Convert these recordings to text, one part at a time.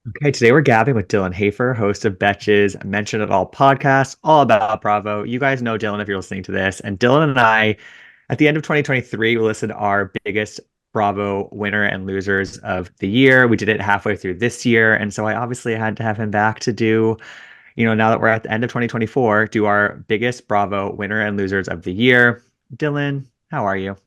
Okay, today we're gabbing with Dylan Hafer, host of Betches, Mention It All podcast, all about Bravo. You guys know Dylan if you're listening to this. And Dylan and I, at the end of 2023, we listed our biggest Bravo winner and losers of the year. We did it halfway through this year. And so I obviously had to have him back to do, now that we're at the end of 2024, do our biggest Bravo winner and losers of the year. Dylan, how are you?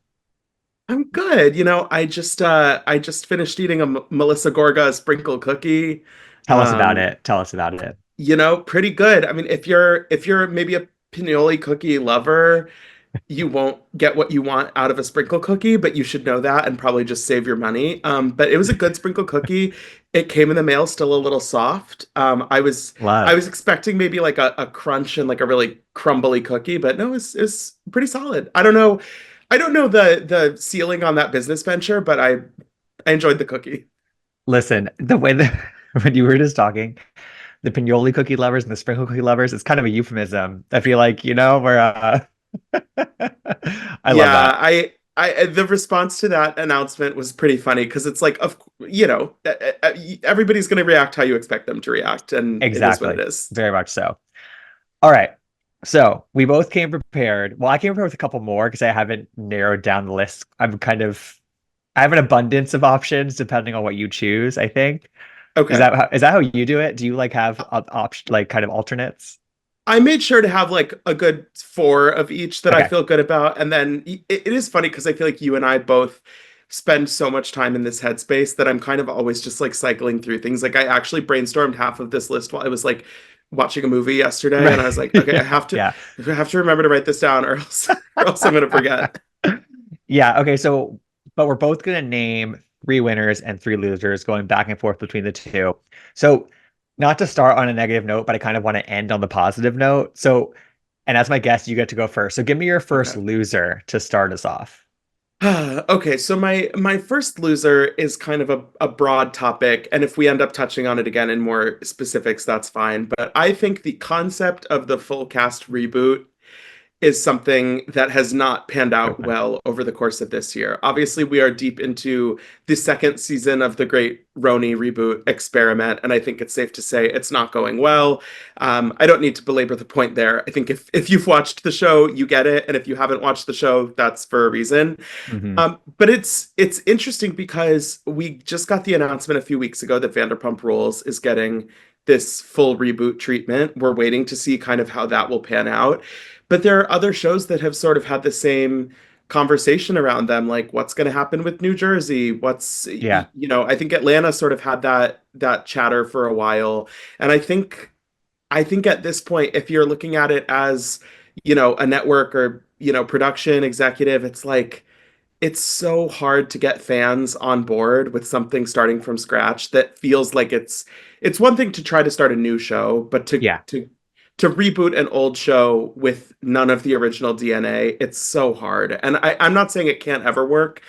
I'm good. I just finished eating a Melissa Gorga sprinkle cookie. Tell us about Um, it. Tell us about it. Pretty good. I mean, if you're maybe a pinoli cookie lover, you won't get what you want out of a sprinkle cookie, but you should know that and probably just save your money. But it was a good sprinkle cookie. It came in the mail still a little soft. I Love. was expecting maybe like a crunch and like a really crumbly cookie, but no, it's pretty solid. I don't know the ceiling on that business venture, but I enjoyed the cookie. Listen, the way that when you were just talking, the pinoli cookie lovers and the sprinkle cookie lovers, it's kind of a euphemism. I feel like, where I love Yeah, that. the response to that announcement was pretty funny because it's like, everybody's going to react how you expect them to react, and it is what it Exactly. is. Very much so. All right. So we both came prepared. Well, I came prepared with a couple more because I haven't narrowed down the list. I have an abundance of options depending on what you choose, I think. Okay. Is that how you do it? Do you like have option like kind of alternates? I made sure to have like a good four of each that I Okay. feel good about. And then it is funny because I feel like you and I both spend so much time in this headspace that I'm kind of always just like cycling through things. Like I actually brainstormed half of this list while I was like watching a movie yesterday, and Right. I was like, okay, Yeah. I have to remember to write this down, or else or else I'm gonna forget. Yeah. Okay. So, but we're both going to name three winners and three losers going back and forth between the two. So, not to start on a negative note, but I kind of want to end on the positive note. So, and as my guest, you get to go first. So, give me your first Okay. loser to start us off. Okay, so my first loser is kind of a broad topic, and if we end up touching on it again in more specifics, that's fine. But I think the concept of the full cast reboot is something that has not panned out Okay. well over the course of this year. Obviously, we are deep into the second season of the Great Roni reboot experiment, and I think it's safe to say it's not going well. I don't need to belabor the point there. I think if you've watched the show, you get it, and if you haven't watched the show, that's for a reason. Hmm. But it's interesting because we just got the announcement a few weeks ago that Vanderpump Rules is getting this full reboot treatment. We're waiting to see kind of how that will pan out. But there are other shows that have sort of had the same conversation around them, like what's going to happen with New Jersey? Yeah. I think Atlanta sort of had that chatter for a while. And I think at this point, if you're looking at it as, a network or, production executive, it's like it's so hard to get fans on board with something starting from scratch that feels like it's one thing to try to start a new show, but to Yeah. to to reboot an old show with none of the original DNA, it's so hard. And I'm not saying it can't ever work,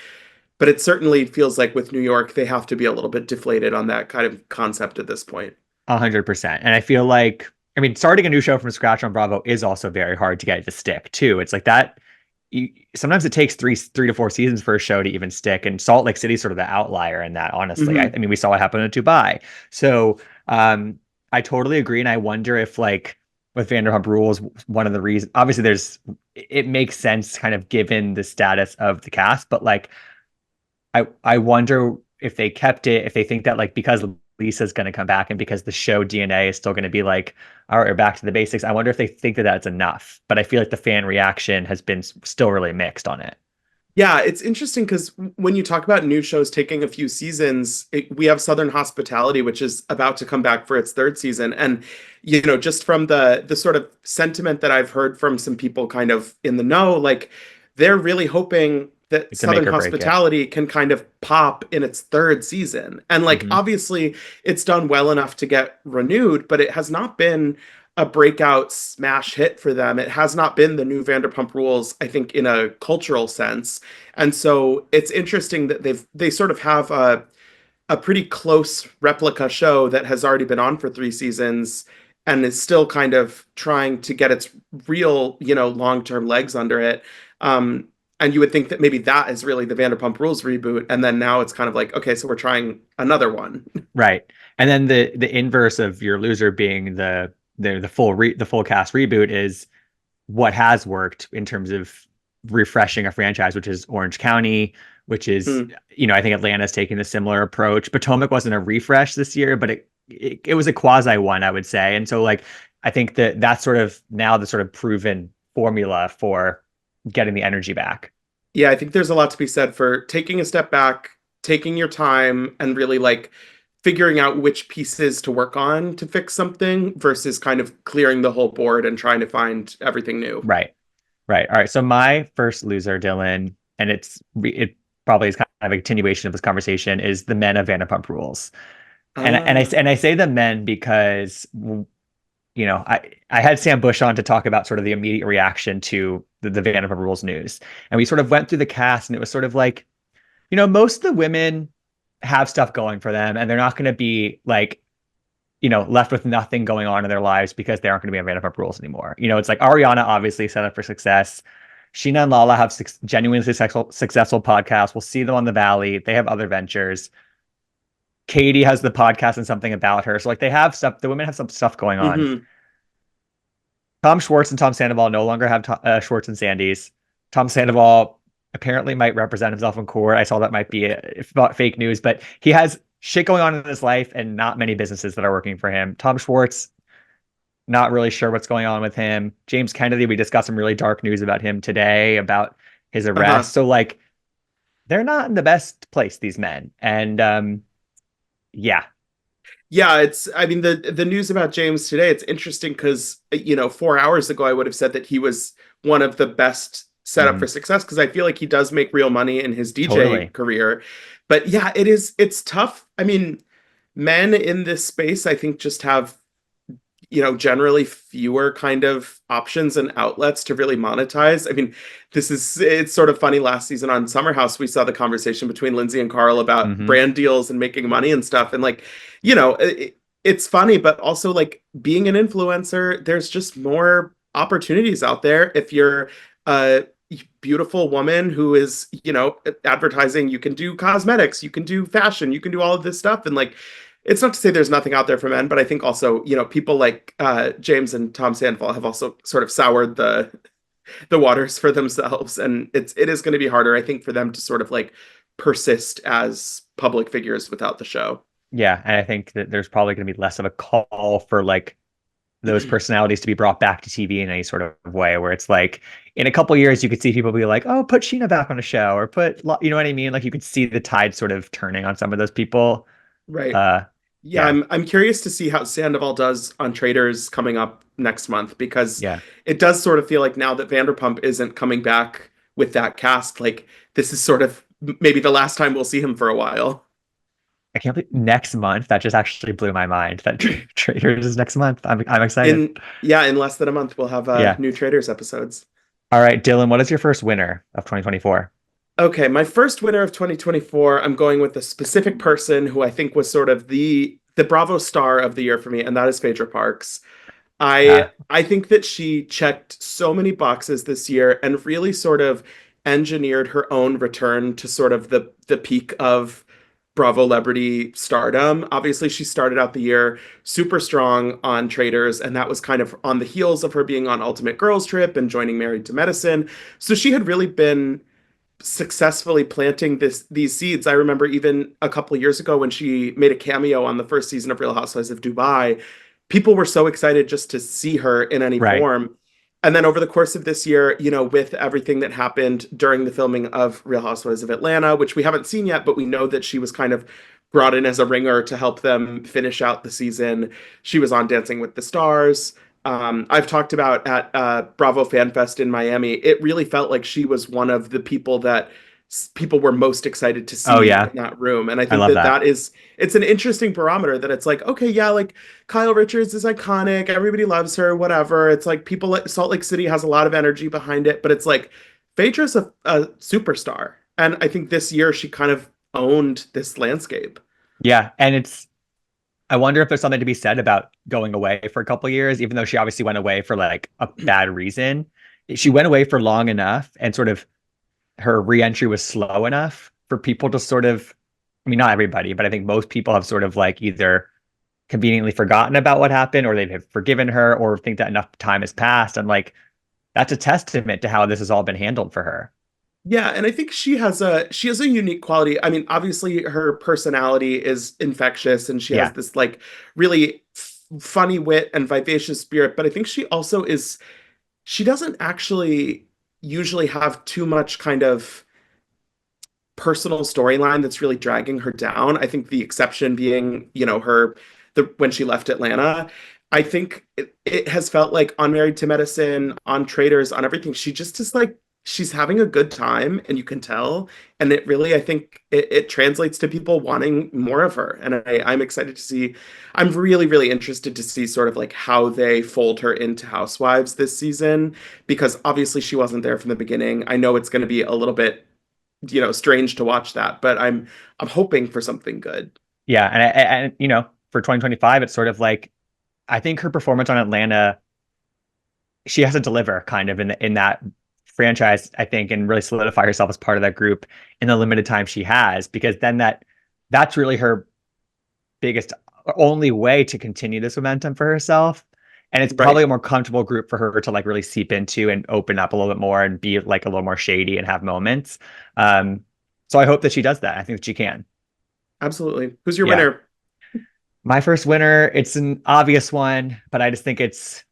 but it certainly feels like with New York, they have to be a little bit deflated on that kind of concept at this point. 100%. And I feel like, I mean, starting a new show from scratch on Bravo is also very hard to get it to stick too. It's like that. Sometimes it takes three to four seasons for a show to even stick. And Salt Lake City's sort of the outlier in that, honestly. I Hmm. mean, we saw what happened in Dubai. So I totally agree. And I wonder if like with Vanderpump Rules, one of the reasons, obviously it makes sense kind of given the status of the cast, but like I wonder if they kept it, if they think that like because Lisa's going to come back and because the show DNA is still going to be like, all right, we're back to the basics. I wonder if they think that that's enough. But I feel like the fan reaction has been still really mixed on it. Yeah, it's interesting because when you talk about new shows taking a few seasons, we have Southern Hospitality, which is about to come back for its third season. And, just from the sort of sentiment that I've heard from some people kind of in the know, like they're really hoping that To Southern make or break it. Hospitality can kind of pop in its third season. And like Hmm. obviously it's done well enough to get renewed, but it has not been a breakout smash hit for them. It has not been the new Vanderpump Rules, I think, in a cultural sense. And so it's interesting that they sort of have a pretty close replica show that has already been on for three seasons and is still kind of trying to get its real, long-term legs under it. And you would think that maybe that is really the Vanderpump Rules reboot, and then now it's kind of like, okay, so we're trying another one. Right. And then the inverse of your loser being the full cast reboot is what has worked in terms of refreshing a franchise, which is Orange County, which is, Hmm. I think Atlanta's taking a similar approach. Potomac wasn't a refresh this year, but it was a quasi one, I would say. And so like I think that that's sort of now the sort of proven formula for getting the energy back. Yeah, I think there's a lot to be said for taking a step back, taking your time, and really like figuring out which pieces to work on to fix something versus kind of clearing the whole board and trying to find everything new. Right. Right. All right. So my first loser, Dylan, and it probably is kind of a continuation of this conversation, is the men of Vanderpump Rules. Ah, And I say the men because I had Sam Bush on to talk about sort of the immediate reaction to the Vanderpump Rules news. And we sort of went through the cast and it was sort of like, most of the women have stuff going for them and they're not going to be like, left with nothing going on in their lives because they aren't going to be on Vanderpump Rules anymore. It's like Ariana obviously set up for success. Sheena and Lala have genuinely successful podcasts. We'll see them on the Valley. They have other ventures. Katie has the podcast and something about her. So like they have stuff. The women have some stuff going on. mm-hmm. Tom Schwartz and Tom Sandoval no longer have Schwartz and Sandys. Tom Sandoval apparently might represent himself in court. I saw that might be fake news, but he has shit going on in his life and not many businesses that are working for him. Tom Schwartz, not really sure what's going on with him. James Kennedy, we discussed some really dark news about him today about his Uh-huh. arrest. So like they're not in the best place, these men. And yeah. Yeah, I mean the news about James today, it's interesting because 4 hours ago I would have said that he was one of the best set up for Mhm. success because I feel like he does make real money in his DJ Totally. career. But yeah, it's tough. I mean, men in this space, I think, just have generally fewer kind of options and outlets to really monetize. I mean, it's sort of funny. Last season on Summer House, we saw the conversation between Lindsay and Carl about Hmm. brand deals and making money and stuff. And like, it's funny, but also like being an influencer, there's just more opportunities out there. If you're a beautiful woman who is, advertising, you can do cosmetics, you can do fashion, you can do all of this stuff. And like, it's not to say there's nothing out there for men, but I think also, people like James and Tom Sandoval have also sort of soured the waters for themselves, and it is going to be harder, I think, for them to sort of like persist as public figures without the show. Yeah. And I think that there's probably going to be less of a call for like those personalities to be brought back to TV in any sort of way where it's like in a couple years you could see people be like, oh, put Sheena back on a show or you know what I mean? Like you could see the tide sort of turning on some of those people. Right. Uh Yeah, yeah. I'm curious to see how Sandoval does on Traders coming up next month because Yeah. it does sort of feel like now that Vanderpump isn't coming back with that cast, like this is sort of maybe the last time we'll see him for a while. I can't believe next month. That just actually blew my mind that Traders is next month. I'm excited. In less than a month we'll have Yeah. new Traders episodes. All right, Dylan, what is your first winner of 2024? Okay, my first winner of 2024, I'm going with a specific person who I think was sort of the Bravo star of the year for me, and that is Phaedra Parks. I Ah, I think that she checked so many boxes this year and really sort of engineered her own return to sort of the peak of Bravo celebrity stardom. Obviously, she started out the year super strong on Traders, and that was kind of on the heels of her being on Ultimate Girls Trip and joining Married to Medicine. So she had really been successfully planting these seeds. I remember even a couple of years ago when she made a cameo on the first season of Real Housewives of Dubai, people were so excited just to see her in any right. form. And then over the course of this year, with everything that happened during the filming of Real Housewives of Atlanta, which we haven't seen yet, but we know that she was kind of brought in as a ringer to help them finish out the season. She was on Dancing with the Stars. I've talked about at Bravo Fan Fest in Miami. It really felt like she was one of the people that people were most excited to Oh see yeah, in that room. And I I think love that that. it's an interesting barometer that it's like, okay, yeah, like Kyle Richards is iconic. Everybody loves her, whatever. It's like people like Salt Lake City has a lot of energy behind it, but it's like Phaedra's a superstar. And I think this year she kind of owned this landscape. Yeah, and I wonder if there's something to be said about going away for a couple of years, even though she obviously went away for like a bad reason. She went away for long enough and sort of her reentry was slow enough for people to sort of, I mean, not everybody, but I think most people have sort of like either conveniently forgotten about what happened, or they've forgiven her, or think that enough time has passed. And like that's a testament to how this has all been handled for her. Yeah, and I think she has a unique quality. I mean, obviously her personality is infectious and she has Yeah. this like really funny wit and vivacious spirit, but I think she also is she doesn't actually usually have too much kind of personal storyline that's really dragging her down. I think the exception being, her the when she left Atlanta. I think it has felt like on Married to Medicine, on Traders, on everything. She just is like she's having a good time, and you can tell. And it really, I think, it translates to people wanting more of her. And I'm excited to see. I'm really, really interested to see sort of like how they fold her into Housewives this season, because obviously she wasn't there from the beginning. I know it's going to be a little bit strange to watch that, but I'm hoping for something good. Yeah. And for 2025, it's sort of like I think her performance on Atlanta, she has to deliver kind of in that franchise, I think, and really solidify herself as part of that group in the limited time she has, because then that's really her biggest only way to continue this momentum for herself. And it's probably Right. a more comfortable group for her to like really seep into and open up a little bit more and be like a little more shady and have moments. Um, so I hope that she does that. I think that she can. Absolutely. Who's your Yeah. winner? My first winner, it's an obvious one, but I just think it's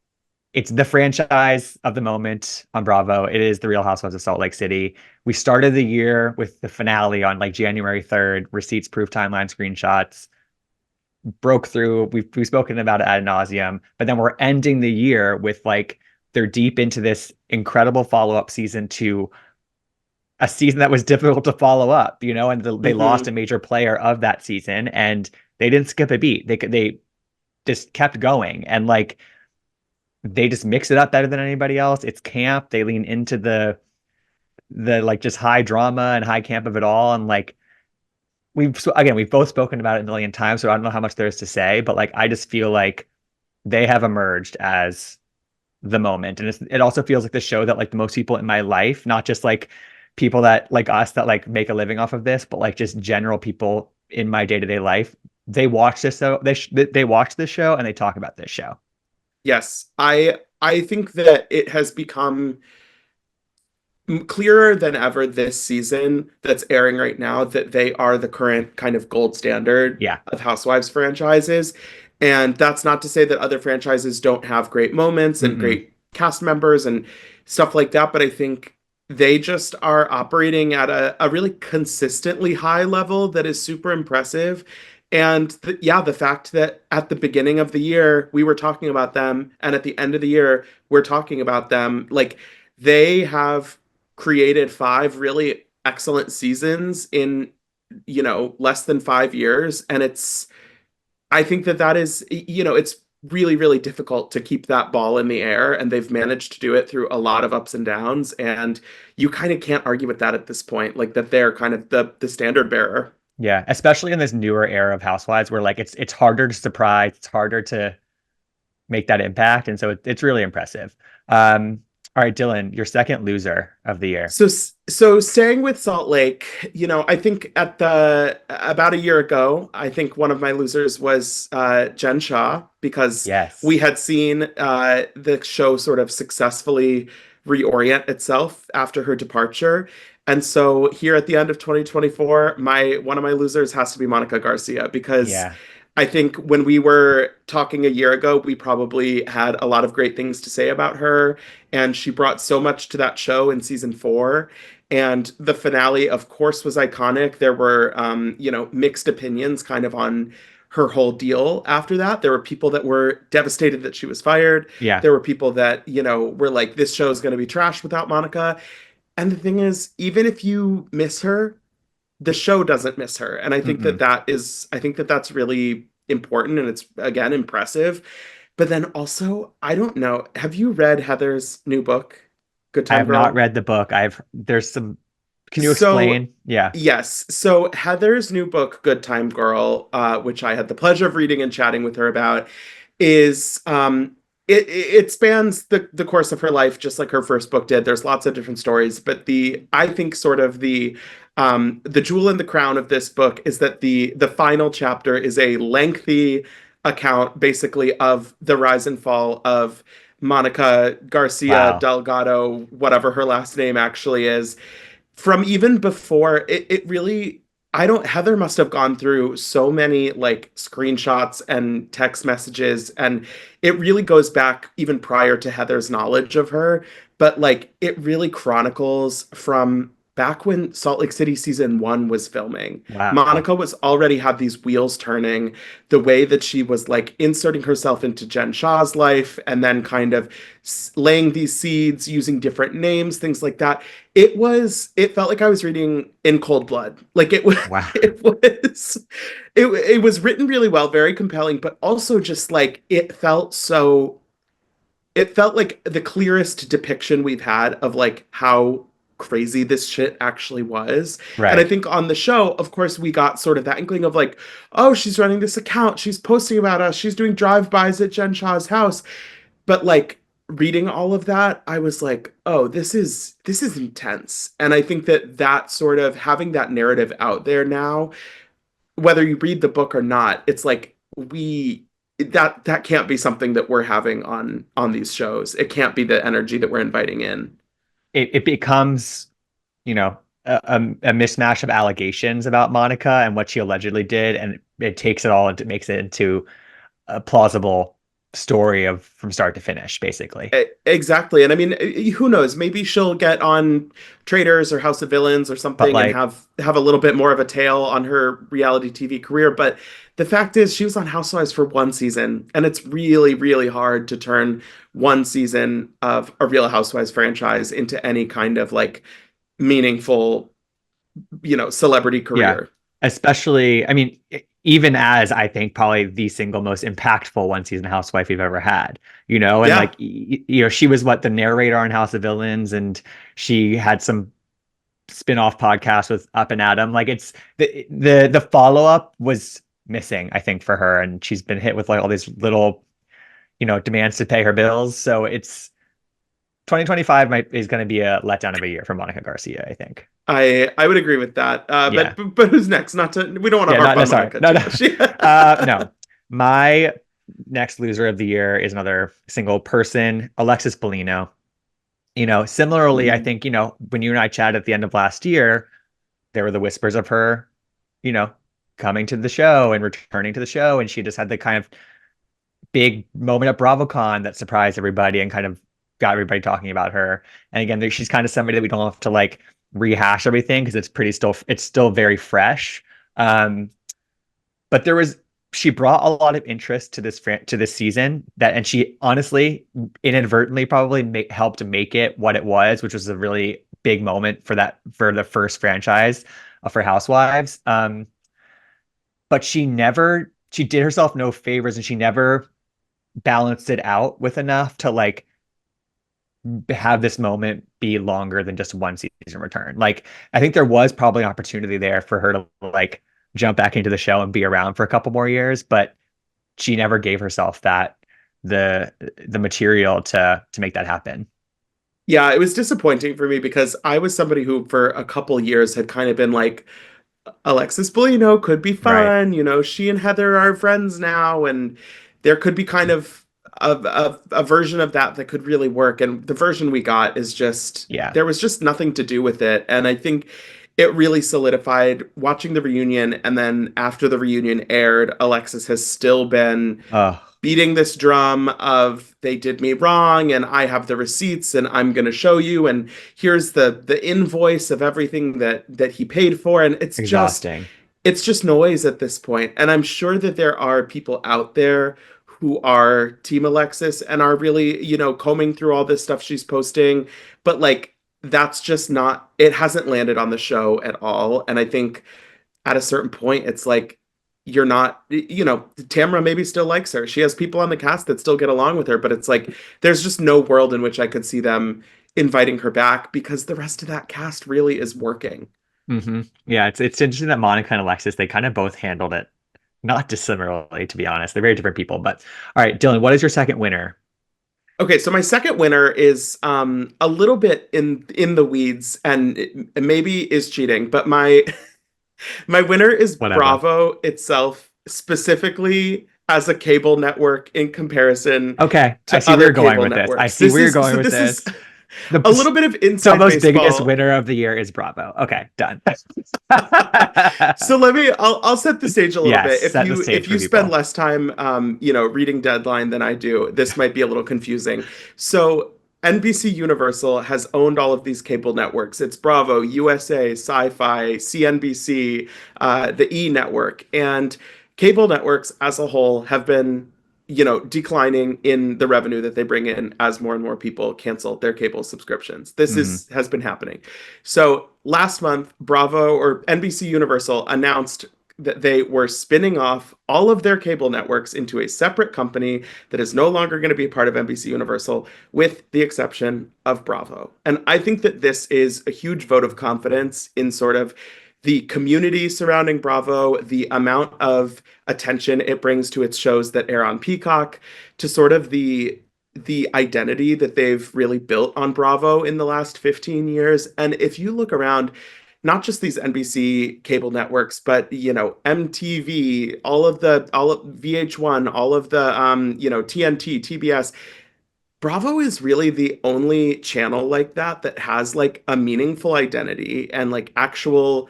the franchise of the moment on Bravo. It is The Real Housewives of Salt Lake City. We started the year with the finale on like January 3rd, receipts, proof, timeline, screenshots, broke through. We've spoken about it ad nauseum, but then we're ending the year with like they're deep into this incredible follow-up season to a season that was difficult to follow up, and they lost a Hmm. major player of that season, and they didn't skip a beat. They just kept going, and like they just mix it up better than anybody else. It's camp. They lean into the like just high drama and high camp of it all, and like we've both spoken about it a million times, so I don't know how much there is to say, but like I just feel like they have emerged as the moment. And it also feels like the show that like the most people in my life, not just like people that like us that like make a living off of this, but like just general people in my day-to-day life, they watch this show, they watch this show and they talk about this show. Yes. I think that it has become clearer than ever this season that's airing right now that they are the current kind of gold standard Yeah. of Housewives franchises. And that's not to say that other franchises don't have great moments and Mm-mm. great cast members and stuff like that, but I think they just are operating at a really consistently high level that is super impressive. And yeah, the fact that at the beginning of the year we were talking about them, and at the end of the year we're talking about them, like they have created five really excellent seasons in less than 5 years, and I think that is it's really really difficult to keep that ball in the air, and they've managed to do it through a lot of ups and downs, and you kind of can't argue with that at this point, like that they're kind of the standard bearer. Yeah, especially in this newer era of Housewives where like it's harder to surprise, it's harder to make that impact, and so it's really impressive. All right, Dylan, your second loser of the year. So staying with Salt Lake, I think at the about a year ago, I think one of my losers was Jen Shaw, because we Yes. had seen the show sort of successfully reorient itself after her departure. And so here at the end of 2024, my one of my losers has to be Monica Garcia, because Yeah. I think when we were talking a year ago, we probably had a lot of great things to say about her, and she brought so much to that show in season 4. And the finale, of course, was iconic. There were, mixed opinions kind of on her whole deal after that. There were people that were devastated that she was fired. Yeah. There were people that, were like, this show is going to be trash without Monica. And the thing is, even if you miss her, the show doesn't miss her. And Mm-mm. I think that that's really important, and it's again impressive. But then also, I don't know, have you read Heather's new book, Good I Time have not Girl? read the book. There's some, can you So, explain? Yeah. yes. So Heather's new book, Good Time Girl, which I had the pleasure of reading and chatting with her about, is it spans the course of her life, just like her first book did. There's lots of different stories, but I think sort of the jewel in the crown of this book is that the final chapter is a lengthy account basically of the rise and fall of Monica Garcia Wow. Delgado, whatever her last name actually is, from even before it really, I don't, Heather must have gone through so many like screenshots and text messages, and it really goes back even prior to Heather's knowledge of her, but like it really chronicles from back when Salt Lake City season 1 was filming. Wow. Monica was already had these wheels turning, the way that she was like inserting herself into Jen Shah's life and then kind of laying these seeds using different names, things like that. It felt like I was reading in cold blood. Like it was Wow. it was written really well, very compelling, but also just like it felt like the clearest depiction we've had of like how crazy this shit actually was. And I Right. think on the show, of course, we got sort of that inkling of like, oh, she's running this account, she's posting about us, she's doing drive-bys at Jen Shah's house. But like reading all of that, I was like, oh, this is intense. And I think that that sort of having that narrative out there now, whether you read the book or not, it's like we that can't be something that we're having on these shows. It can't be the energy that we're inviting in. It becomes, you know, a mismatch of allegations about Monica and what she allegedly did, and it takes it all and it makes it into a plausible story of from start to finish, basically. Exactly. And I mean, who knows? Maybe she'll get on Traitors or House of Villains or But something and like, have a little bit more of a tail on her reality TV career. But the fact is, she was on Housewives for 1 season, and it's really, really hard to turn 1 season of a Real Housewives franchise into any kind of like meaningful, celebrity yeah, career. especially, I mean, even as I think probably the single most impactful one season housewife we've ever had, and Yeah. like, she was what, the narrator on House of Villains, and she had some spin-off podcast with Up and Adam. Like, it's the follow-up was missing, I think, for her, and she's been hit with like all these little, demands to pay her bills. So it's 2025 is going to be a letdown of a year for Monica Garcia, I think. I would agree with that. Yeah. But who's next? Not to We don't want to Yeah, harp no, on sorry. Monica No, too no. much. No. My next loser of the year is another single person, Alexis Bellino. Similarly, I Mm. think, when you and I chatted at the end of last year, there were the whispers of her, you know, coming to the show and returning to the show. And she just had the kind of big moment at BravoCon that surprised everybody and kind of got everybody talking about her. And again, she's kind of somebody that we don't have to like rehash everything because it's still very fresh. Um, but she brought a lot of interest to this season, and she honestly inadvertently probably helped make it what it was, which was a really big moment for the first franchise for Housewives. But she did herself no favors, and she never balanced it out with enough to like have this moment be longer than just one season return. Like, I think there was probably an opportunity there for her to like jump back into the show and be around for a couple more years, but she never gave herself the the material to make that happen. Yeah, it was disappointing for me because I was somebody who, for a couple years, had kind of been like, Alexis Bellino could be Right. fun. She and Heather are friends now, and there could be kind of a version of that that could really work. And the version we got is just, Yeah. there was just nothing to do with it. And I think it really solidified watching the reunion. And then after the reunion aired, Alexis has still been Oh, beating this drum of they did me wrong and I have the receipts and I'm going to show you, and here's the invoice of everything that he paid for, and exhausting. it's just noise at this point. And I'm sure that there are people out there who are team Alexis and are really, combing through all this stuff she's posting, but like that's just not, it hasn't landed on the show at all. And I think at a certain point, it's like you're not, Tamra maybe still likes her. She has people on the cast that still get along with her, but it's like there's just no world in which I could see them inviting her back because the rest of that cast really is working. Yeah, it's interesting that Monica and Alexis, they kind of both handled it not dissimilarly, to be honest. They're very different people. But all right, Dylan, what is your second winner? Okay, so my second winner is a little bit in the weeds and it maybe is cheating, but my my winner is Whatever. Bravo itself, specifically as a cable network in comparison Okay, I to see where other you're going cable with this. I networks. see This where you're is going so with this is this. The a little bit of inside Somo's biggest baseball. winner of the year is Bravo. Okay, done. So I'll set the stage a little Yes, bit. set the If stage for you spend people. less time reading Deadline than I do, this might be a little confusing. So NBC Universal has owned all of these cable networks. It's Bravo, USA, Sci-Fi, CNBC, the E Network, and cable networks as a whole have been declining in the revenue that they bring in as more and more people cancel their cable subscriptions. This Hmm. is has been happening. So last month, Bravo or NBC Universal announced that they were spinning off all of their cable networks into a separate company that is no longer going to be a part of NBC Universal, with the exception of Bravo. And I think that this is a huge vote of confidence in sort of the community surrounding Bravo, the amount of attention it brings to its shows that air on Peacock, to sort of the identity that they've really built on Bravo in the last 15 years. And if you look around, not just these NBC cable networks, but MTV, all of VH1, all of the TNT, TBS, Bravo is really the only channel like that that has like a meaningful identity and like actual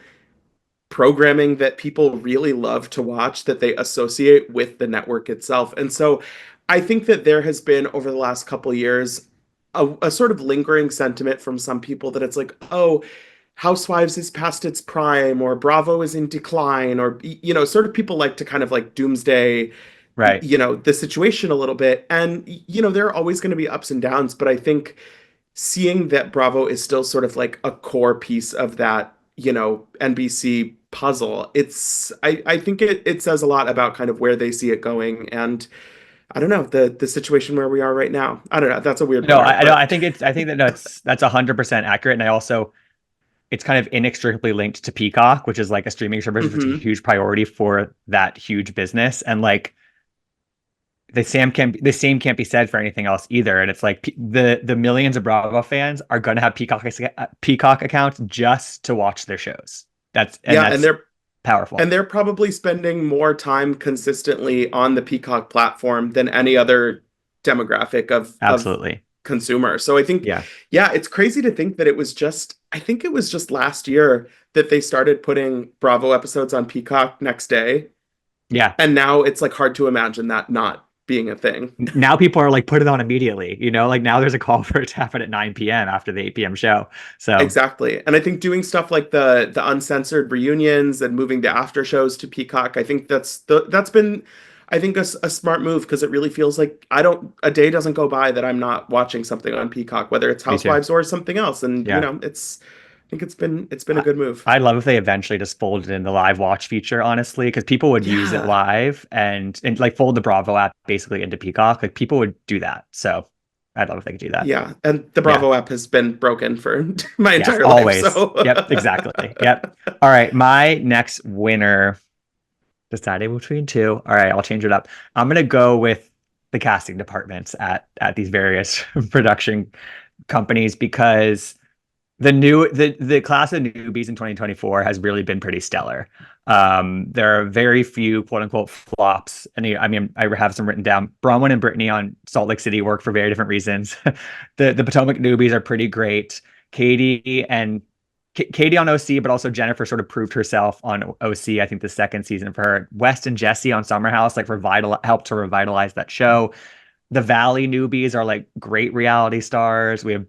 programming that people really love to watch that they associate with the network itself. And so I think that there has been over the last couple of years a sort of lingering sentiment from some people that it's like, oh, Housewives is past its prime, or Bravo is in decline, or sort of people like to kind of like doomsday Right. the situation a little bit. And there are always going to be ups and downs, but I think seeing that Bravo is still sort of like a core piece of that, NBC puzzle, I think it says a lot about kind of where they see it going. And I don't know, the situation where we are right now. I don't know. That's a weird No, winner, I know. but I think that that's 100% accurate. And I also, it's kind of inextricably linked to Peacock, which is like a streaming service, which is a mhm. huge priority for that huge business. And like the same can't be said for anything else either. And it's like the millions of Bravo fans are going to have Peacock accounts just to watch their shows. Yeah, That's powerful. and they're probably spending more time consistently on the Peacock platform than any other demographic of Absolutely. consumer. So I think, Yeah. yeah, it's crazy to think that I think it was just last year that they started putting Bravo episodes on Peacock next day. Yeah. And now it's like hard to imagine that not being a thing. Now people are like, put it on immediately, like now there's a call for it to happen at 9 p.m. after the 8 p.m. show. So Exactly. And I think doing stuff like the uncensored reunions and moving the after shows to Peacock, I think that's been I think a smart move, because it really feels like I don't a day doesn't go by that I'm not watching something on Peacock, whether it's me too. Housewives or something else. And Yeah. I think it's been a I, good move. I'd love if they eventually just folded in the live watch feature, honestly, because people would use it Yeah. live and like fold the Bravo app basically into Peacock. Like people would do that. So I'd love if they could do that. Yeah. And the Yeah. Bravo app has been broken for my Yes, entire life. always. So Yep, exactly. Yep. All right. My next winner decided between two. All right, I'll change it up. I'm gonna go with the casting departments at these various production companies because the class of newbies in 2024 has really been pretty stellar. There are very few quote unquote flops. And I mean, I have some written down. Bronwyn and Brittany on Salt Lake City work for very different reasons. The Potomac newbies are pretty great. Katie on OC, but also Jennifer sort of proved herself on OC. I think the second season for her. West and Jesse on Summer House helped to revitalize that show. The Valley newbies are like great reality stars. We have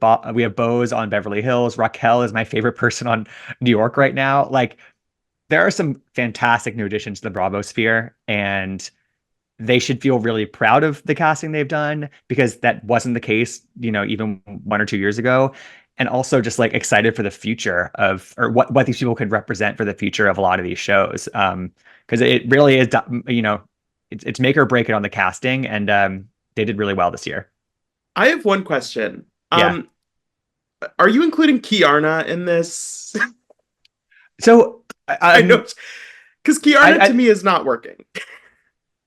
Bose on Beverly Hills. Raquel is my favorite person on New York right now. Like there are some fantastic new additions to the Bravo sphere, and they should feel really proud of the casting they've done because that wasn't the case, even 1 or 2 years ago. And also just like excited for the future of or what these people could represent for the future of a lot of these shows. Because it really is, it's make or break it on the casting, and they did really well this year. I have one question. Yeah. Um, are you including Kiarna in this? So I know, because Kiarna to I me is not working.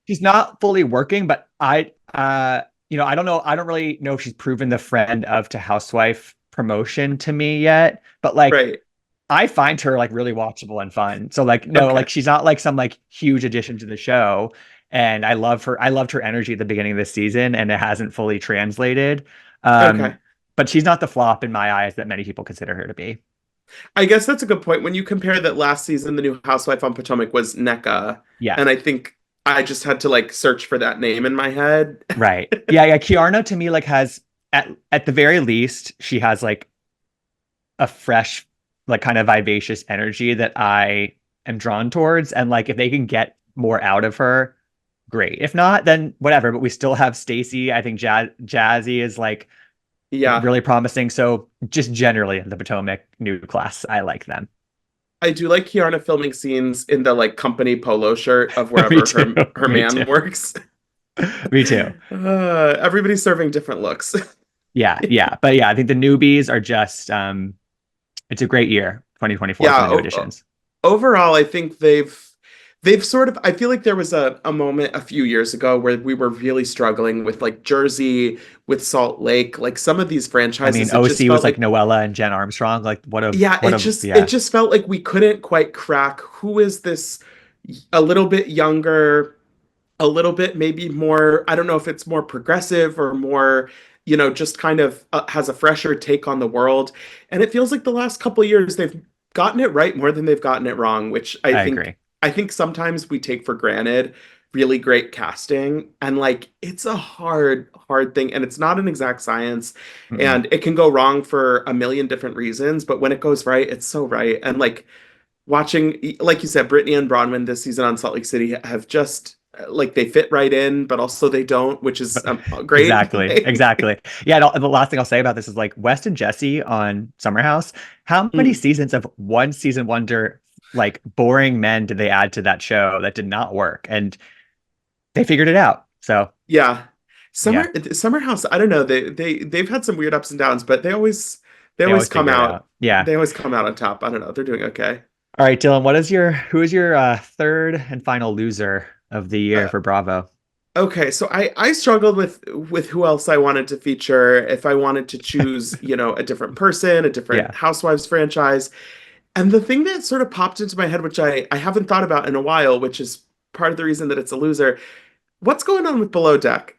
she's not fully working, but I don't know. I don't really know if she's proven the friend of to housewife promotion to me yet. But like Right. I find her like really watchable and fun. So like no, Okay. like she's not like some like huge addition to the show. and I loved her energy at the beginning of this season, and it hasn't fully translated. Um, Okay. but she's not the flop in my eyes that many people consider her to be. I guess that's a good point. When you compare that last season, the new housewife on Potomac was NECA, Yeah, and I think I just had to like search for that name in my head. right. Yeah, yeah. Kiarna to me like has at the very least she has like a fresh, like kind of vivacious energy that I am drawn towards. And like if they can get more out of her, great. If not, then whatever. But we still have Stacy. I think Jazzy is like Yeah, really promising. So just generally the Potomac new class, I like them. I do like Kiana filming scenes in the like company polo shirt of Me wherever too. her Me too. man works. Me too. Everybody's serving different looks. Yeah, yeah. But yeah, I think the newbies are just it's a great year, 2024 for Yeah, the new additions. overall, I think they've sort of I feel like there was a moment a few years ago where we were really struggling with like Jersey, with Salt Lake, like some of these I mean, franchises, it just OC was felt like like Noella and Jen Armstrong. Like yeah, it yeah, just felt like we couldn't quite crack who is this a little bit younger, a little bit maybe more, I don't know if it's more progressive or more, just kind of has a fresher take on the world. And it feels like the last couple of years they've gotten it right more than they've gotten it wrong, which I agree. I think sometimes we take for granted really great casting, and like it's a hard thing, and it's not an exact science, Mm-mm. and it can go wrong for a million different reasons, but when it goes right, it's so right. And like watching, like you said, Brittany and Bronwyn this season on Salt Lake City have just like they fit right in, but also they don't, which is great. Exactly, exactly. Yeah, the last thing I'll say about this is like West and Jesse on Summer House. How many Mm, seasons of one season wonder, like boring men, did they add to that show that did not work? And they figured it out. So yeah, yeah, Summer House. I don't know. They've had some weird ups and downs, but they they always always come figure it out out. Yeah. they always come out on top. I don't know. They're doing okay. All right, Dylan, who is your third and final loser of the year Uh, for Bravo? okay, so I struggled with who else I wanted to feature. If I wanted to choose, a different person, a different Yeah. Housewives franchise. And the thing that sort of popped into my head, which I haven't thought about in a while, which is part of the reason that it's a loser, what's going on with Below Deck?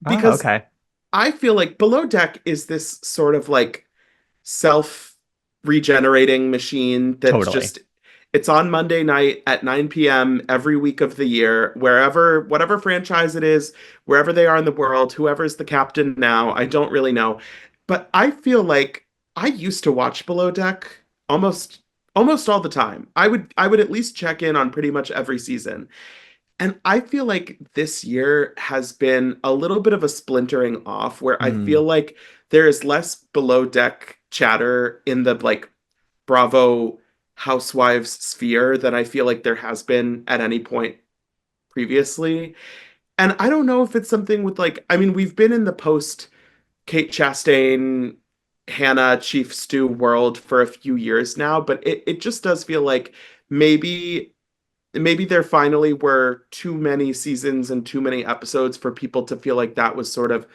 Oh, Because okay. I feel like Below Deck is this sort of like self regenerating machine that's Totally. just it's on Monday night at 9 p.m. every week of the year, wherever, whatever franchise it is, wherever they are in the world, whoever's the captain now, I don't really know. But I feel like I used to watch Below Deck almost almost all the time. I would at least check in on pretty much every season. And I feel like this year has been a little bit of a splintering off where I feel Mm, like there is less below deck chatter in the like Bravo Housewives sphere than I feel like there has been at any point previously. And I don't know if it's something with like, I mean, we've been in the post Kate Chastain, Hannah, Chief Stew world for a few years now, but it just does feel like maybe there finally were too many seasons and too many episodes for people to feel like that was sort of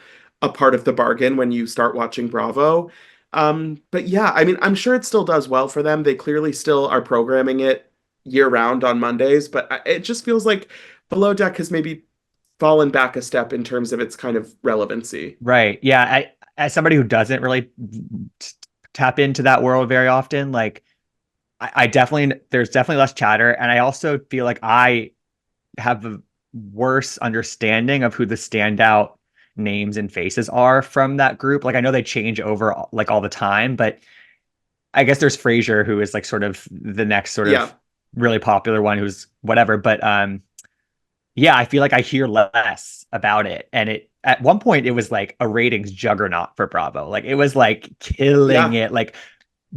a part of the bargain when you start watching Bravo. But yeah, I mean, I'm sure it still does well for them. They clearly still are programming it year round on Mondays, but it just feels like Below Deck has maybe fallen back a step in terms of its kind of relevancy. right. Yeah. As somebody who doesn't really tap into that world very often, like I definitely there's definitely less chatter, and I also feel like I have a worse understanding of who the standout names and faces are from that group. Like I know they change over like all the time, but I guess there's Frasier who is like sort of the next sort Yeah. of really popular one who's whatever. But yeah, I feel like I hear less about it. And it at one point it was like a ratings juggernaut for Bravo. Like it was like killing Yeah. it, like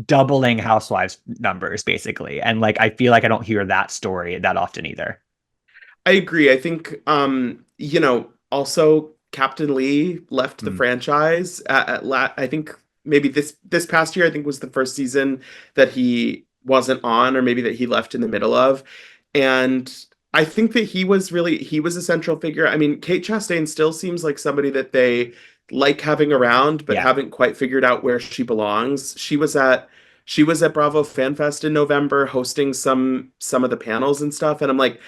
doubling Housewives numbers basically. And like I feel like I don't hear that story that often either. I agree. I think also Captain Lee left the Mm, franchise I think maybe this past year I think was the first season that he wasn't on, or maybe that he left in the middle of. And I think that he was a central figure. I mean, Kate Chastain still seems like somebody that they like having around but yeah. haven't quite figured out where she belongs. She was at Bravo Fan Fest in November hosting some of the panels and stuff, and I'm like,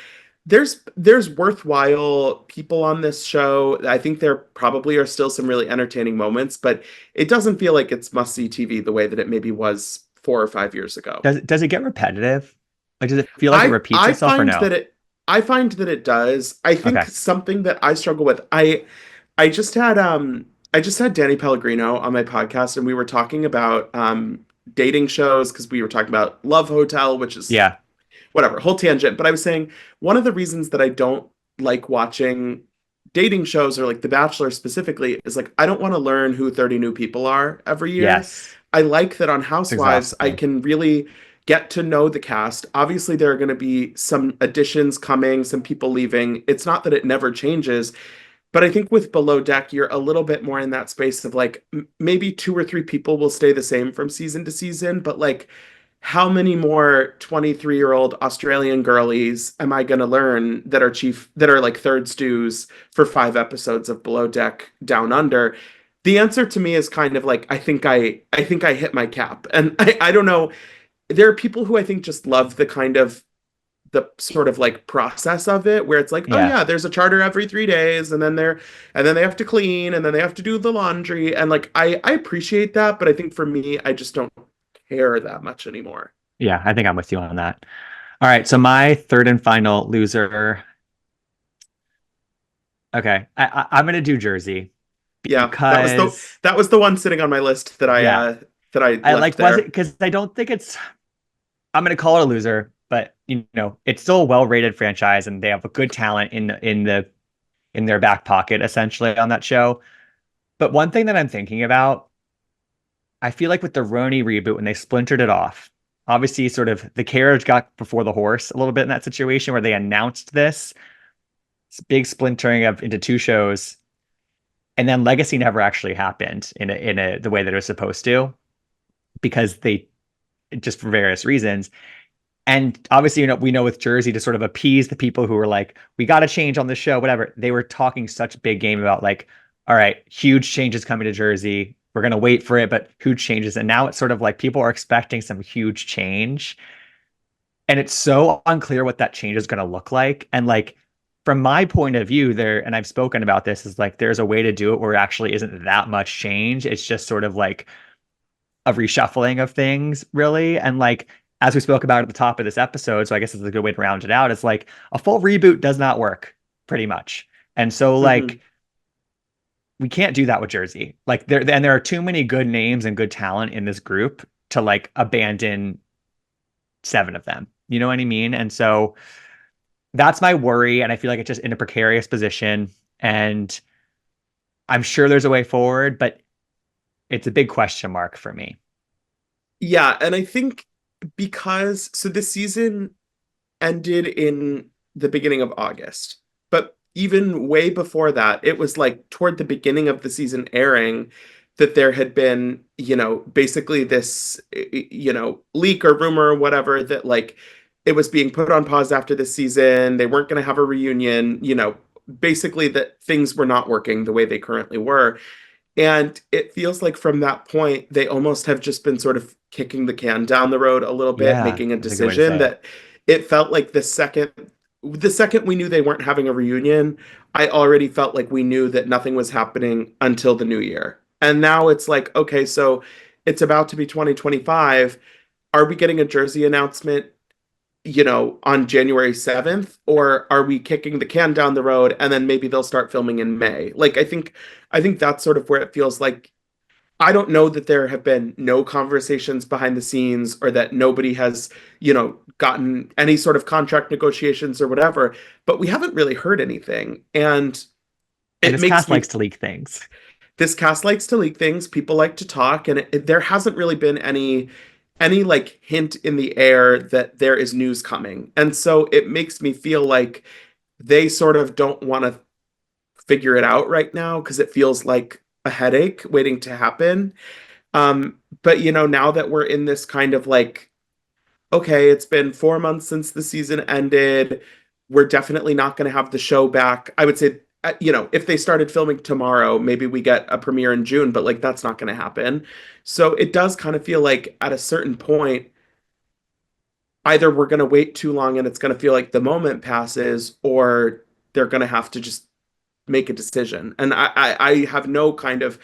there's worthwhile people on this show. I think there probably are still some really entertaining moments, but it doesn't feel like it's must-see TV the way that it maybe was 4 or 5 years ago. Does it get repetitive? Like, does it feel like it I repeats I itself or find no? that it I find that it does. I think Okay. something that I struggle with. I just had Danny Pellegrino on my podcast and we were talking about dating shows because we were talking about Love Hotel, which is Yeah. whatever, whole tangent. But I was saying one of the reasons that I don't like watching dating shows or like The Bachelor specifically is like I don't want to learn who 30 new people are every year. Yes. I like that on It's Housewives, I exhausting. can really get to know the cast. Obviously, there are going to be some additions coming, some people leaving. It's not that it never changes, but I think with Below Deck, you're a little bit more in that space of like maybe 2 or 3 people will stay the same from season to season, but like how many more 23-year-old Australian girlies am I going to learn that are like third stews for 5 episodes of Below Deck Down Under? The answer to me is kind of like I think I hit my cap. And I don't know. There are people who I think just love the sort of like process of it where it's like, oh Yeah. yeah, there's a charter every 3 days and then they have to clean and then they have to do the laundry. And like I appreciate that, but I think for me, I just don't care that much anymore. Yeah. I think I'm with you on that. All right. So my third and final loser. Okay. I'm gonna do Jersey Yeah, because that was the one sitting on my list yeah, that I I left like was it there. because I don't think it's I'm gonna call it a loser, but it's still a well-rated franchise and they have a good talent in their back pocket essentially on that show. But one thing that I'm thinking about, I feel like with the Roni reboot when they splintered it off, obviously sort of the carriage got before the horse a little bit in that situation where they announced this big splintering of into two shows, and then Legacy never actually happened in a the way that it was supposed to because they just for various reasons. And obviously, we know with Jersey to sort of appease the people who were like, we got to change on the show, whatever. They were talking such big game about like, all right, huge changes coming to Jersey. We're gonna wait for it, but huge changes. And now it's sort of like people are expecting some huge change. And it's so unclear what that change is gonna look like. And like from my point of view, there, and I've spoken about this, is like there's a way to do it where it actually isn't that much change. It's just sort of like a reshuffling of things, really. And like as we spoke about at the top of this episode, so I guess it's a good way to round it out. It's like a full reboot does not work, pretty much. And so Hmm. like we can't do that with Jersey. Like there are too many good names and good talent in this group to like abandon 7 of them. You know what I mean? And so that's my worry. And I feel like it's just in a precarious position. And I'm sure there's a way forward, but it's a big question mark for me. Yeah, and I think because so this season ended in the beginning of August. But even way before that, it was like toward the beginning of the season airing that there had been, basically this, leak or rumor or whatever that like it was being put on pause after this season. They weren't going to have a reunion, basically that things were not working the way they currently were. And it feels like from that point, they almost have just been sort of kicking the can down the road a little bit, Yeah, making a that's a good way to decision say it. that it felt like the second we knew they weren't having a reunion, I already felt like we knew that nothing was happening until the new year. And now it's like, okay, so it's about to be 2025. Are we getting a Jersey announcement on January 7th, or are we kicking the can down the road and then maybe they'll start filming in May? Like I think that's sort of where it feels like I don't know that there have been no conversations behind the scenes or that nobody has, gotten any sort of contract negotiations or whatever, but we haven't really heard anything. And And it this makes cast me likes to leak things. this cast likes to leak things, people like to talk, and there hasn't really been any like hint in the air that there is news coming. And so it makes me feel like they sort of don't want to figure it out right now because it feels like a headache waiting to happen. But now that we're in this kind of like, okay, it's been 4 months since the season ended. We're definitely not going to have the show back. I would say, if they started filming tomorrow, maybe we get a premiere in June, but like that's not going to happen. So it does kind of feel like at a certain point, either we're going to wait too long and it's going to feel like the moment passes, or they're going to have to just make a decision. And I have no kind of,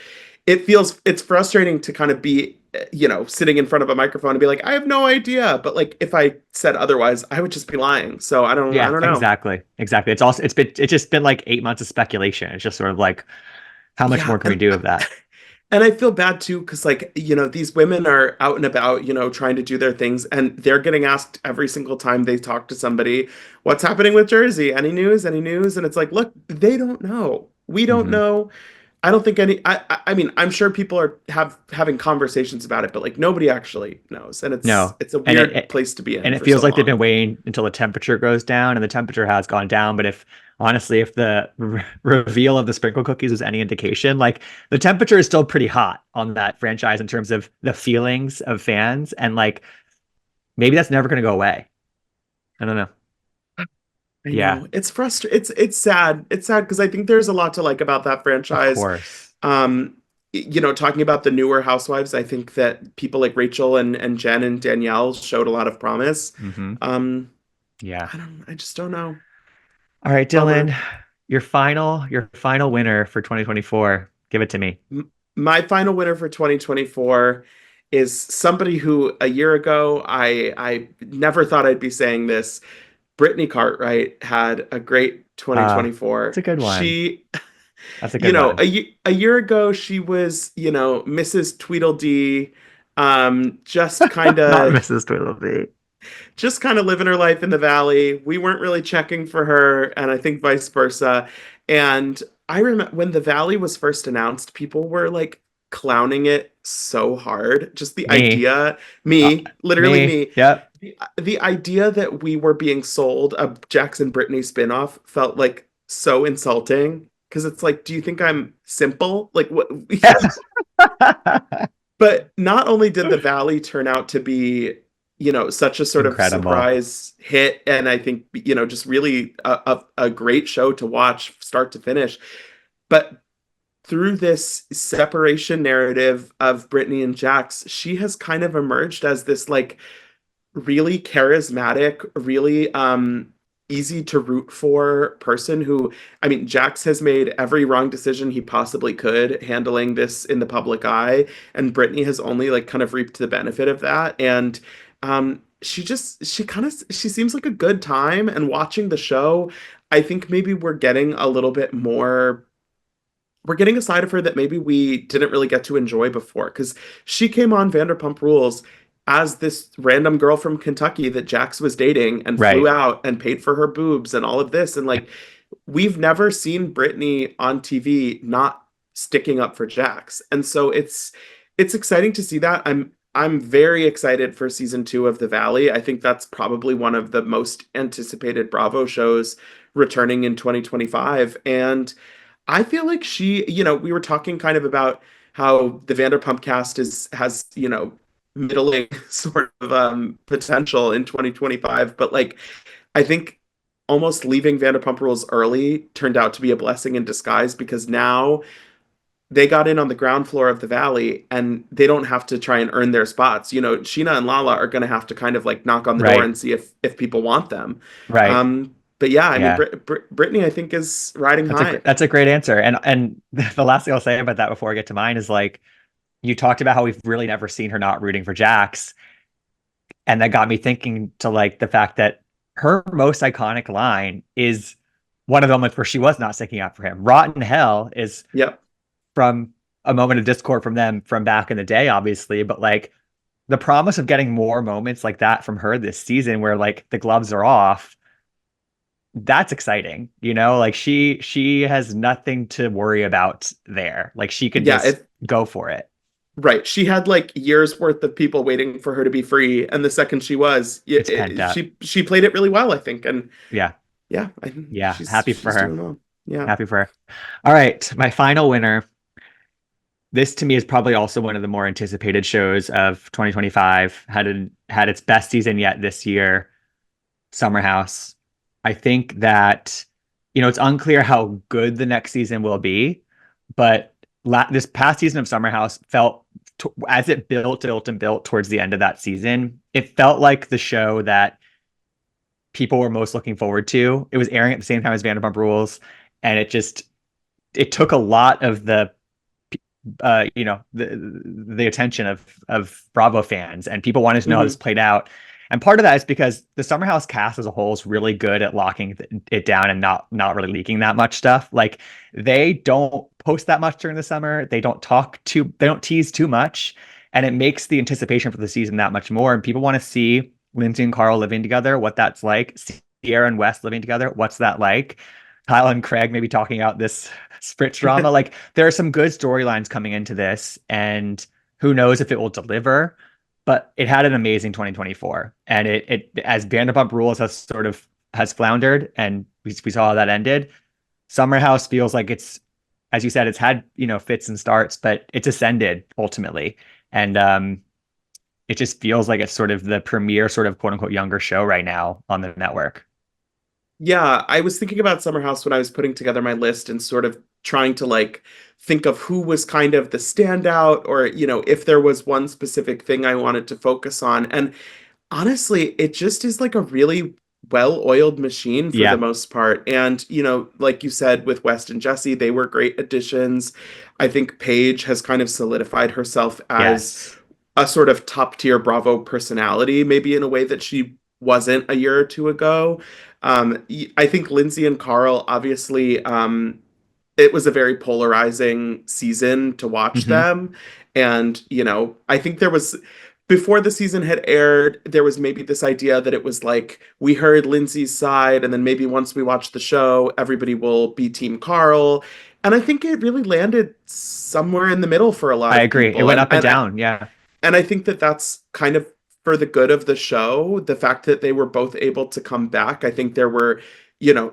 it's frustrating to kind of be, sitting in front of a microphone and be like, I have no idea. But like, if I said otherwise, I would just be lying. So I Yeah, don't know. exactly. Exactly. It's just been like 8 months of speculation. It's just sort of like, how much Yeah. more can we do of that? And I feel bad too, because like, these women are out and about, trying to do their things, and they're getting asked every single time they talk to somebody, what's happening with Jersey? Any news? Any news? And it's like, look, they don't know. We don't Hmm. know. I don't think any. I mean, I'm sure people are having conversations about it, but like nobody actually knows, and No. it's a And weird place to be in and it for feels so like they've been long. waiting until the temperature goes down, and the temperature has gone down. But if honestly, if the reveal of the sprinkle cookies was any indication, like the temperature is still pretty hot on that franchise in terms of the feelings of fans, and like maybe that's never going to go away. I don't know. I Yeah, know it's frustrating. It's sad. It's sad because I think there's a lot to like about that of franchise. course. Um, talking about the newer housewives, I think that people like Rachel and Jen and Danielle showed a lot of promise. Hmm. Um, Yeah. I just don't know. All right, Bummer. Dylan, your final winner for 2024. Give it to me. My final winner for 2024 is somebody who a year ago I never thought I'd be saying this. Brittany Cartwright had a great It's a 2024. good one. She, That's a good one. a year ago she was, Mrs. Tweedledee, just kind Not of Mrs. Tweedledee. living her life in the valley. We weren't really checking for her, and I think vice versa. And I remember when the valley was first announced, people were like clowning it so hard. Just the Me. idea, Uh, literally me. me, Yep. the idea that we were being sold a Jackson Brittany spinoff felt like so insulting. Because it's like, do you think I'm simple? Like what? But not only did the Valley turn out to be, such a sort of Incredible. surprise hit, and I think, just really a great show to watch start to finish, but through this separation narrative of Brittany and Jax, she has kind of emerged as this like really charismatic, really easy to root for person who, I mean, Jax has made every wrong decision he possibly could handling this in the public eye, and Brittany has only like kind of reaped the benefit of that. And she seems like a good time. And watching the show, I think maybe we're getting a side of her that maybe we didn't really get to enjoy before, because she came on Vanderpump Rules as this random girl from Kentucky that Jax was dating and flew Right. out and paid for her boobs and all of this. And like, we've never seen Brittany on TV not sticking up for Jax. And so it's exciting to see that. I'm very excited for season 2 of The Valley. I think that's probably one of the most anticipated Bravo shows returning in 2025. And I feel like we were talking kind of about how the Vanderpump cast has, middling sort of potential in 2025, but like I think almost leaving Vanderpump Rules early turned out to be a blessing in disguise, because now they got in on the ground floor of the Valley and they don't have to try and earn their spots. Sheena and Lala are going to have to kind of like knock on the door Right. and see if people want them. Right. But yeah, I mean, Yeah. Brittany, I think, is riding high. That's a great answer. And the last thing I'll say about that before I get to mine is like you talked about how we've really never seen her not rooting for Jax. And that got me thinking to like the fact that her most iconic line is one of the moments where she was not sticking up for him. Rotten hell is Yep. from a moment of discord from them from back in the day, obviously, but like the promise of getting more moments like that from her this season where like the gloves are off, that's exciting. Like she has nothing to worry about there. Like she could Yeah, just go for it. right. She had like years worth of people waiting for her to be free, and the second she was, It's pent up. she played it really well, I think. And Yeah. yeah, Yeah. Happy for she's doing her. well. Yeah. Happy for her. All right. My final winner. This to me is probably also one of the more anticipated shows of 2025. Had its best season yet this year. Summer House. I think that it's unclear how good the next season will be, but this past season of Summer House felt as it built and built towards the end of that season, it felt like the show that people were most looking forward to. It was airing at the same time as Vanderpump Rules, and it took a lot of the attention of Bravo fans, and people wanted to know how this Hmm. played out. And part of that is because the Summer House cast as a whole is really good at locking it down and not really leaking that much stuff. Like they don't post that much during the summer. They don't tease too much, and it makes the anticipation for the season that much more. And people want to see Lindsay and Carl living together, what that's like. Sierra and Wes living together, what's that like? Kyle and Craig maybe talking out this Spritz drama. Like there are some good storylines coming into this, and who knows if it will deliver. But it had an amazing 2024, and it as Vanderpump Rules has floundered, and we saw how that ended. Summer House feels like it's, as you said, it's had fits and starts, but it's ascended ultimately, and it just feels like it's sort of the premier sort of quote unquote younger show right now on the network. Yeah, I was thinking about Summer House when I was putting together my list and sort of trying to like think of who was kind of the standout or, if there was one specific thing I wanted to focus on. And honestly, it just is like a really well-oiled machine for the Yeah. most part. And, like you said with West and Jesse, they were great additions. I think Paige has kind of solidified herself as Yes. a sort of top-tier Bravo personality, maybe in a way that she wasn't a year or two ago. I think Lindsay and Carl, obviously, it was a very polarizing season to watch Hmm. them. And, I think before the season had aired, there was maybe this idea that it was like we heard Lindsay's side, and then maybe once we watch the show, everybody will be Team Carl. And I think it really landed somewhere in the middle for a lot I of agree. It people. went up and down. Yeah. And I think that that's kind of for the good of the show. The fact that they were both able to come back, I think there were,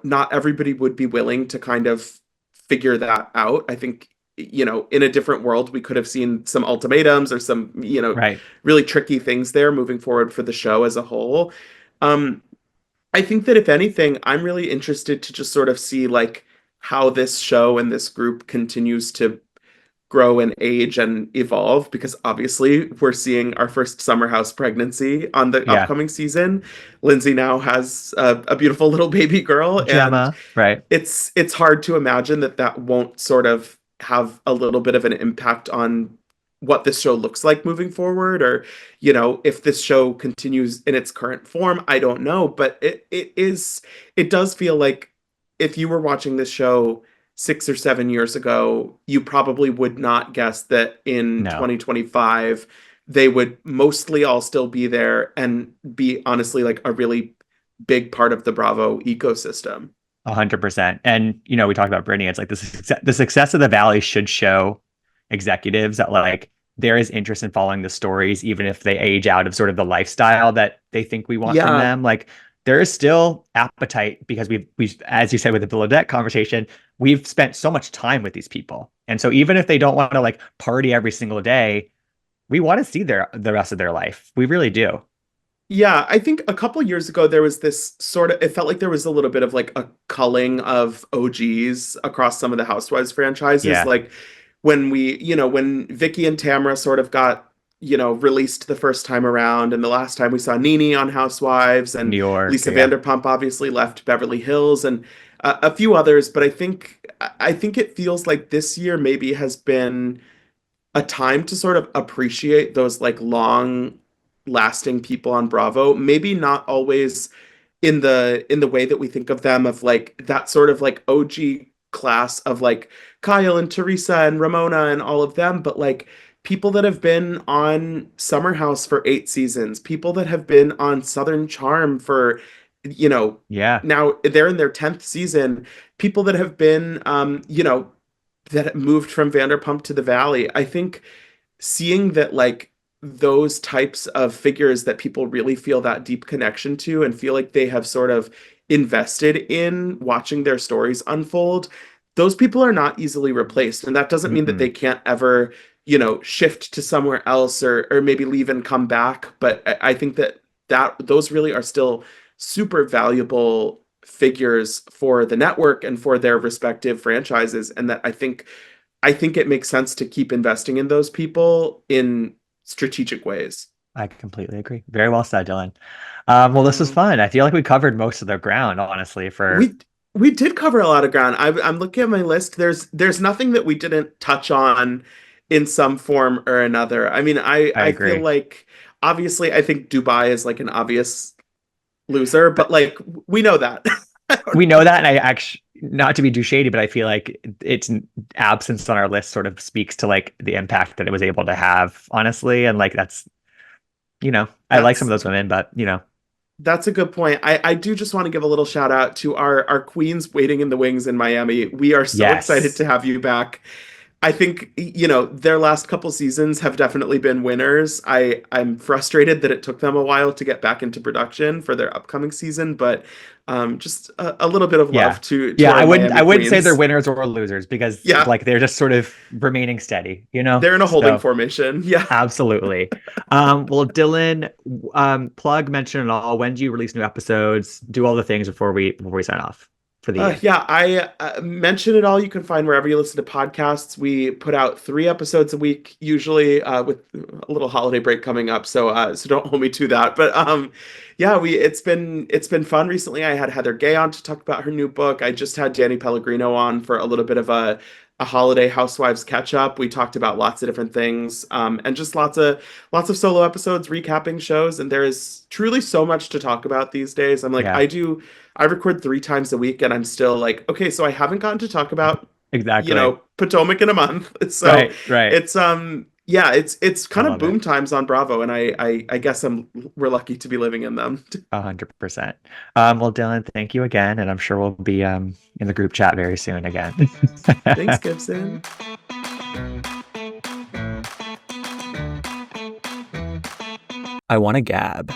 not everybody would be willing to kind of figure that out. I think, in a different world, we could have seen some ultimatums or some, Right. really tricky things there moving forward for the show as a whole. Um, I think that if anything, I'm really interested to just sort of see like how this show and this group continues to grow and age and evolve because obviously we're seeing our first summer house pregnancy on the Yeah. upcoming season. Lindsay now has a beautiful little baby girl, and Gemma. Right. it's hard to imagine that that won't sort of have a little bit of an impact on what this show looks like moving forward, or if this show continues in its current form. I don't know, but it does feel like if you were watching this show 6 or 7 years ago, you probably would not guess that in No. 2025 they would mostly all still be there and be honestly like a really big part of the Bravo ecosystem. 100%. And we talked about Brittany. It's like the success of the Valley should show executives that like there is interest in following the stories, even if they age out of sort of the lifestyle that they think we want from Yeah. them. Like there is still appetite because we've as you said with the Belodeck conversation, we've spent so much time with these people. And so even if they don't want to like party every single day, we want to see the rest of their life. We really do. Yeah, I think a couple years ago there was this sort of, it felt like there was a little bit of like a culling of OGs across some of the Housewives franchises. Yeah. Like when Vicky and Tamara sort of got, released the first time around, and the last time we saw Nene on Housewives, New and York. Lisa Yeah. Vanderpump obviously left Beverly Hills, and a few others. But I think it feels like this year maybe has been a time to sort of appreciate those like long lasting people on Bravo. Maybe not always in the way that we think of them, of like that sort of like OG class of like Kyle and Teresa and Ramona and all of them, but like people that have been on Summer House for 8 seasons, people that have been on Southern Charm for, you know, Yeah. now they're in their 10th season, people that have been that moved from Vanderpump to the Valley. I think seeing that like those types of figures that people really feel that deep connection to and feel like they have sort of invested in watching their stories unfold, those people are not easily replaced. And that doesn't mean that they Mm-mm. can't ever, shift to somewhere else or maybe leave and come back. But I think that those really are still super valuable figures for the network and for their respective franchises. And that I think I think it makes sense to keep investing in those people in strategic ways. I completely agree. Very well said, Dylan. Well, this was Yeah. fun. I feel like we covered most of the ground, honestly, for We we did cover a lot of ground. I'm looking at my list. There's nothing that we didn't touch on in some form or another. I mean, I I feel agree. like obviously I think Dubai is like an obvious loser, but But like we know that. I don't we know know. that, and I actually, not to be too shady, but I feel like its absence on our list sort of speaks to like the impact that it was able to have, honestly. And like that's, I like some of That's those women, but that's a good point. I do just want to give a little shout out to our queens waiting in the wings in Miami. We are so excited yes. to have you back. I think, their last couple seasons have definitely been winners. I'm frustrated that it took them a while to get back into production for their upcoming season, but just a little bit of Yeah. love to Yeah, our I Miami wouldn't say they're queens. winners or losers because Yeah, like they're just sort of remaining steady. they're in a holding So formation. Yeah. absolutely. Well, Dylan, plug, mention it all. When do you release new episodes? Do all the things before we sign off for the year. Yeah, I mention it all. You can find wherever you listen to podcasts. We put out 3 episodes a week, usually with a little holiday break coming up. So don't hold me to that. But yeah, we it's been fun recently. I had Heather Gay on to talk about her new book. I just had Danny Pellegrino on for a little bit of a holiday housewives catch up. We talked about lots of different things, and just lots of solo episodes recapping shows. And there is truly so much to talk about these days. I'm like, Yeah, I record 3 times a week and I'm still like, okay, so I haven't gotten to talk about, exactly. Potomac in a month. So Right, right. it's yeah, it's I kind of love it. boom times on Bravo, and I guess we're lucky to be living in them. 100%. Well, Dylan, thank you again, and I'm sure we'll be in the group chat very soon again. Thanks, Gibson. I want to gab.